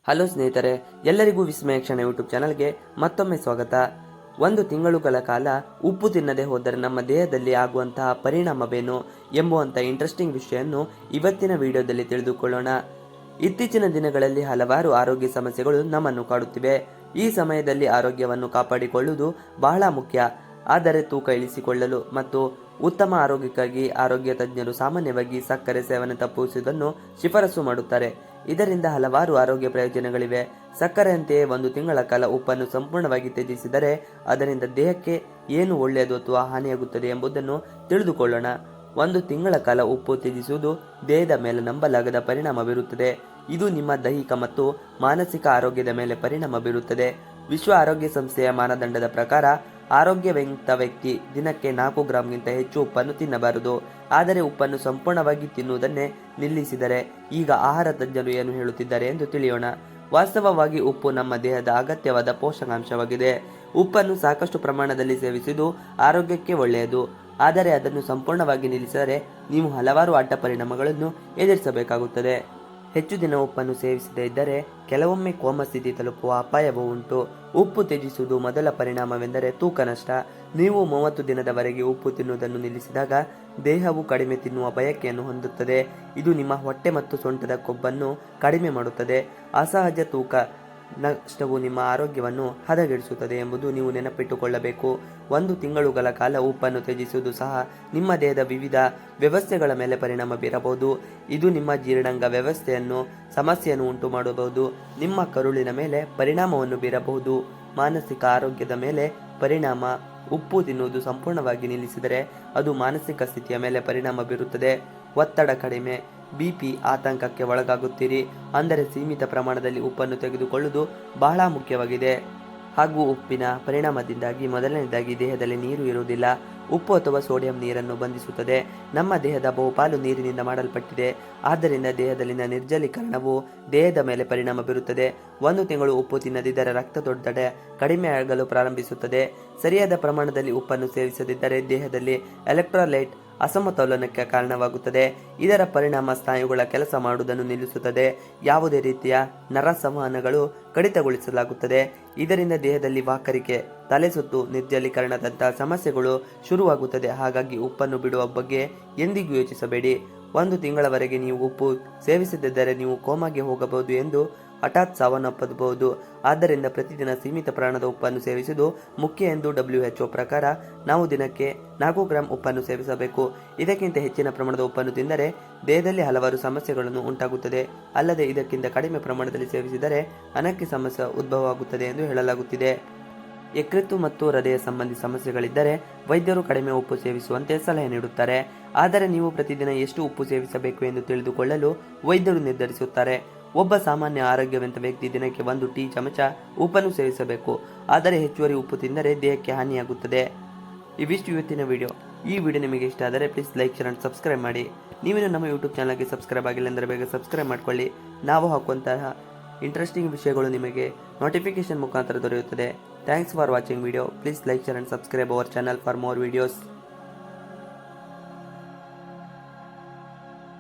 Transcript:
Hello ಸ್ನೇಹಿತರೆ, ಎಲ್ಲರಿಗೂ ವಿಸ್ಮಯ ಕ್ಷಣ ಯೂಟ್ಯೂಬ್ ಚಾನಲ್ಗೆ ಮತ್ತೊಮ್ಮೆ ಸ್ವಾಗತ. ಒಂದು ತಿಂಗಳುಗಳ ಕಾಲ ಉಪ್ಪು ತಿನ್ನದೆ ಹೋದರೆ ನಮ್ಮ ದೇಹದಲ್ಲಿ ಆಗುವಂತಹ ಪರಿಣಾಮವೇನು ಎಂಬುವಂಥ ಇಂಟ್ರೆಸ್ಟಿಂಗ್ ವಿಷಯವನ್ನು ಇವತ್ತಿನ ವಿಡಿಯೋದಲ್ಲಿ ತಿಳಿದುಕೊಳ್ಳೋಣ. ಇತ್ತೀಚಿನ ದಿನಗಳಲ್ಲಿ ಹಲವಾರು ಆರೋಗ್ಯ ಸಮಸ್ಯೆಗಳು ನಮ್ಮನ್ನು ಕಾಡುತ್ತಿವೆ. ಈ ಸಮಯದಲ್ಲಿ ಆರೋಗ್ಯವನ್ನು ಕಾಪಾಡಿಕೊಳ್ಳುವುದು ಬಹಳ ಮುಖ್ಯ. ಆದರೆ ತೂಕ ಇಳಿಸಿಕೊಳ್ಳಲು ಮತ್ತು ಉತ್ತಮ ಆರೋಗ್ಯಕ್ಕಾಗಿ ಆರೋಗ್ಯ ತಜ್ಞರು ಸಾಮಾನ್ಯವಾಗಿ ಸಕ್ಕರೆ ಸೇವನೆ ತಪ್ಪಿಸುವುದನ್ನು ಶಿಫಾರಸು ಮಾಡುತ್ತಾರೆ. ಇದರಿಂದ ಹಲವಾರು ಆರೋಗ್ಯ ಪ್ರಯೋಜನಗಳಿವೆ. ಸಕ್ಕರೆಯಂತೆಯೇ ಒಂದು ತಿಂಗಳ ಕಾಲ ಉಪ್ಪನ್ನು ಸಂಪೂರ್ಣವಾಗಿ ತ್ಯಜಿಸಿದರೆ ಅದರಿಂದ ದೇಹಕ್ಕೆ ಏನು ಒಳ್ಳೆಯದು ಅಥವಾ ಹಾನಿಯಾಗುತ್ತದೆ ಎಂಬುದನ್ನು ತಿಳಿದುಕೊಳ್ಳೋಣ. ಒಂದು ತಿಂಗಳ ಕಾಲ ಉಪ್ಪು ತ್ಯಜಿಸುವುದು ದೇಹದ ಮೇಲೆ ನಂಬಲಾಗದ ಪರಿಣಾಮ ಬೀರುತ್ತದೆ. ಇದು ನಿಮ್ಮ ದೈಹಿಕ ಮತ್ತು ಮಾನಸಿಕ ಆರೋಗ್ಯದ ಮೇಲೆ ಪರಿಣಾಮ ಬೀರುತ್ತದೆ. ವಿಶ್ವ ಆರೋಗ್ಯ ಸಂಸ್ಥೆಯ ಮಾನದಂಡದ ಪ್ರಕಾರ ಆರೋಗ್ಯವಂತ ವ್ಯಕ್ತಿ ದಿನಕ್ಕೆ 4 ಗ್ರಾಂಗಿಂತ ಹೆಚ್ಚು ಉಪ್ಪನ್ನು ತಿನ್ನಬಾರದು. ಆದರೆ ಉಪ್ಪನ್ನು ಸಂಪೂರ್ಣವಾಗಿ ತಿನ್ನುವುದನ್ನೇ ನಿಲ್ಲಿಸಿದರೆ ಈಗ ಆಹಾರ ತಜ್ಞರು ಏನು ಹೇಳುತ್ತಿದ್ದಾರೆ ಎಂದು ತಿಳಿಯೋಣ. ವಾಸ್ತವವಾಗಿ ಉಪ್ಪು ನಮ್ಮ ದೇಹದ ಅಗತ್ಯವಾದ ಪೋಷಕಾಂಶವಾಗಿದೆ. ಉಪ್ಪನ್ನು ಸಾಕಷ್ಟು ಪ್ರಮಾಣದಲ್ಲಿ ಸೇವಿಸುವುದು ಆರೋಗ್ಯಕ್ಕೆ ಒಳ್ಳೆಯದು. ಆದರೆ ಅದನ್ನು ಸಂಪೂರ್ಣವಾಗಿ ನಿಲ್ಲಿಸಿದರೆ ನೀವು ಹಲವಾರು ಅಡ್ಡ ಪರಿಣಾಮಗಳನ್ನು ಎದುರಿಸಬೇಕಾಗುತ್ತದೆ. ಹೆಚ್ಚು ದಿನ ಉಪ್ಪನ್ನು ಸೇವಿಸದೇ ಇದ್ದರೆ ಕೆಲವೊಮ್ಮೆ ಕೋಮಾ ಸ್ಥಿತಿ ತಲುಪುವ ಅಪಾಯವೂ ಉಂಟು. ಉಪ್ಪು ತ್ಯಜಿಸುವುದು ಮೊದಲ ಪರಿಣಾಮವೆಂದರೆ ತೂಕ ನಷ್ಟ. ನೀವು 30 ದಿನದವರೆಗೆ ಉಪ್ಪು ತಿನ್ನುವುದನ್ನು ನಿಲ್ಲಿಸಿದಾಗ ದೇಹವು ಕಡಿಮೆ ತಿನ್ನುವ ಬಯಕೆಯನ್ನು ಹೊಂದುತ್ತದೆ. ಇದು ನಿಮ್ಮ ಹೊಟ್ಟೆ ಮತ್ತು ಸೊಂಟದ ಕೊಬ್ಬನ್ನು ಕಡಿಮೆ ಮಾಡುತ್ತದೆ. ಅಸಹಜ ತೂಕ ನಷ್ಟವು ನಿಮ್ಮ ಆರೋಗ್ಯವನ್ನು ಹದಗೆಡಿಸುತ್ತದೆ ಎಂಬುದು ನೀವು ನೆನಪಿಟ್ಟುಕೊಳ್ಳಬೇಕು. ಒಂದು ತಿಂಗಳುಗಳ ಕಾಲ ಉಪ್ಪನ್ನು ತ್ಯಜಿಸುವುದು ಸಹ ನಿಮ್ಮ ದೇಹದ ವಿವಿಧ ವ್ಯವಸ್ಥೆಗಳ ಮೇಲೆ ಪರಿಣಾಮ ಬೀರಬಹುದು. ಇದು ನಿಮ್ಮ ಜೀರ್ಣಾಂಗ ವ್ಯವಸ್ಥೆಯನ್ನು ಸಮಸ್ಯೆಯನ್ನು ಉಂಟು ಮಾಡಬಹುದು, ನಿಮ್ಮ ಕರುಳಿನ ಮೇಲೆ ಪರಿಣಾಮವನ್ನು ಬೀರಬಹುದು, ಮಾನಸಿಕ ಆರೋಗ್ಯದ ಮೇಲೆ ಪರಿಣಾಮ. ಉಪ್ಪು ತಿನ್ನುವುದು ಸಂಪೂರ್ಣವಾಗಿ ನಿಲ್ಲಿಸಿದರೆ ಅದು ಮಾನಸಿಕ ಸ್ಥಿತಿಯ ಮೇಲೆ ಪರಿಣಾಮ ಬೀರುತ್ತದೆ. ಒತ್ತಡ ಕಡಿಮೆ, BP, ಆತಂಕಕ್ಕೆ ಒಳಗಾಗುತ್ತೀರಿ. ಅಂದರೆ ಸೀಮಿತ ಪ್ರಮಾಣದಲ್ಲಿ ಉಪ್ಪನ್ನು ತೆಗೆದುಕೊಳ್ಳುವುದು ಬಹಳ ಮುಖ್ಯವಾಗಿದೆ. ಹಾಗೂ ಉಪ್ಪಿನ ಪರಿಣಾಮದಿಂದಾಗಿ ಮೊದಲನೇದಾಗಿ ದೇಹದಲ್ಲಿ ನೀರು ಇರುವುದಿಲ್ಲ. ಉಪ್ಪು ಅಥವಾ ಸೋಡಿಯಂ ನೀರನ್ನು ಬಂಧಿಸುತ್ತದೆ. ನಮ್ಮ ದೇಹದ ಬಹುಪಾಲು ನೀರಿನಿಂದ ಮಾಡಲ್ಪಟ್ಟಿದೆ. ಆದ್ದರಿಂದ ದೇಹದಲ್ಲಿನ ನಿರ್ಜಲೀಕರಣವು ದೇಹದ ಮೇಲೆ ಪರಿಣಾಮ ಬೀರುತ್ತದೆ. ಒಂದು ತಿಂಗಳು ಉಪ್ಪು ತಿನ್ನದಿದ್ದರೆ ರಕ್ತದೊತ್ತಡ ಕಡಿಮೆಯಾಗಲು ಪ್ರಾರಂಭಿಸುತ್ತದೆ. ಸರಿಯಾದ ಪ್ರಮಾಣದಲ್ಲಿ ಉಪ್ಪನ್ನು ಸೇವಿಸದಿದ್ದರೆ ದೇಹದಲ್ಲಿ ಎಲೆಕ್ಟ್ರೋಲೈಟ್ ಅಸಮತೋಲನಕ್ಕೆ ಕಾರಣವಾಗುತ್ತದೆ. ಇದರ ಪರಿಣಾಮ ಸ್ನಾಯುಗಳ ಕೆಲಸ ಮಾಡುವುದನ್ನು ನಿಲ್ಲಿಸುತ್ತದೆ. ಯಾವುದೇ ರೀತಿಯ ನರ ಸಂವಹನಗಳು ಕಡಿತಗೊಳಿಸಲಾಗುತ್ತದೆ. ಇದರಿಂದ ದೇಹದಲ್ಲಿ ವಾಕರಿಕೆ, ತಲೆಸುತ್ತು, ನಿರ್ಜಲೀಕರಣದಂತಹ ಸಮಸ್ಯೆಗಳು ಶುರುವಾಗುತ್ತದೆ. ಹಾಗಾಗಿ ಉಪ್ಪನ್ನು ಬಿಡುವ ಬಗ್ಗೆ ಎಂದಿಗೂ ಯೋಚಿಸಬೇಡಿ. ಒಂದು ತಿಂಗಳವರೆಗೆ ನೀವು ಉಪ್ಪು ಸೇವಿಸದಿದ್ದರೆ ನೀವು ಕೋಮಾಗೆ ಹೋಗಬಹುದು ಎಂದು ಹಠಾತ್ ಸಾವನ್ನಪ್ಪಬಹುದು. ಆದ್ದರಿಂದ ಪ್ರತಿದಿನ ಸೀಮಿತ ಪ್ರಮಾಣದ ಉಪ್ಪನ್ನು ಸೇವಿಸುವುದು ಮುಖ್ಯ ಎಂದು WHO ಪ್ರಕಾರ ನಾವು ದಿನಕ್ಕೆ 4 ಗ್ರಾಂ ಉಪ್ಪನ್ನು ಸೇವಿಸಬೇಕು. ಇದಕ್ಕಿಂತ ಹೆಚ್ಚಿನ ಪ್ರಮಾಣದ ಉಪ್ಪನ್ನು ತಿಂದರೆ ದೇಹದಲ್ಲಿ ಹಲವಾರು ಸಮಸ್ಯೆಗಳನ್ನು ಉಂಟಾಗುತ್ತದೆ. ಅಲ್ಲದೆ ಇದಕ್ಕಿಂತ ಕಡಿಮೆ ಪ್ರಮಾಣದಲ್ಲಿ ಸೇವಿಸಿದರೆ ಅನೇಕ ಸಮಸ್ಯೆ ಉದ್ಭವವಾಗುತ್ತದೆ ಎಂದು ಹೇಳಲಾಗುತ್ತಿದೆ. ಯಕೃತ್ತು ಮತ್ತು ಹೃದಯ ಸಂಬಂಧಿ ಸಮಸ್ಯೆಗಳಿದ್ದರೆ ವೈದ್ಯರು ಕಡಿಮೆ ಉಪ್ಪು ಸೇವಿಸುವಂತೆ ಸಲಹೆ ನೀಡುತ್ತಾರೆ. ಆದರೆ ನೀವು ಪ್ರತಿದಿನ ಎಷ್ಟು ಉಪ್ಪು ಸೇವಿಸಬೇಕು ಎಂದು ತಿಳಿದುಕೊಳ್ಳಲು ವೈದ್ಯರು ನಿರ್ಧರಿಸುತ್ತಾರೆ. ಒಬ್ಬ ಸಾಮಾನ್ಯ ಆರೋಗ್ಯವಂತ ವ್ಯಕ್ತಿ ದಿನಕ್ಕೆ 1 ಟೀ ಚಮಚ ಉಪ್ಪನ್ನು ಸೇವಿಸಬೇಕು. ಆದರೆ ಹೆಚ್ಚುವರಿ ಉಪ್ಪು ತಿಂದರೆ ದೇಹಕ್ಕೆ ಹಾನಿಯಾಗುತ್ತದೆ. ಇವಿಷ್ಟು ಇವತ್ತಿನ ವಿಡಿಯೋ. ಈ ವಿಡಿಯೋ ನಿಮಗೆ ಇಷ್ಟ ಆದರೆ please like, share and subscribe ಮಾಡಿ. ನೀವೇನು ನಮ್ಮ ಯೂಟ್ಯೂಬ್ ಚಾನಲ್ಗೆ ಸಬ್ಸ್ಕ್ರೈಬ್ ಆಗಿಲ್ಲ ಅಂದರೆ ಬೇಗ ಸಬ್ಸ್ಕ್ರೈಬ್ ಮಾಡ್ಕೊಳ್ಳಿ. ನಾವು ಹಾಕುವಂತಹ ಇಂಟ್ರೆಸ್ಟಿಂಗ್ ವಿಷಯಗಳು ನಿಮಗೆ ನೋಟಿಫಿಕೇಶನ್ ಮುಖಾಂತರ ದೊರೆಯುತ್ತದೆ. Thanks for watching video. Please like, share and subscribe our channel for more videos.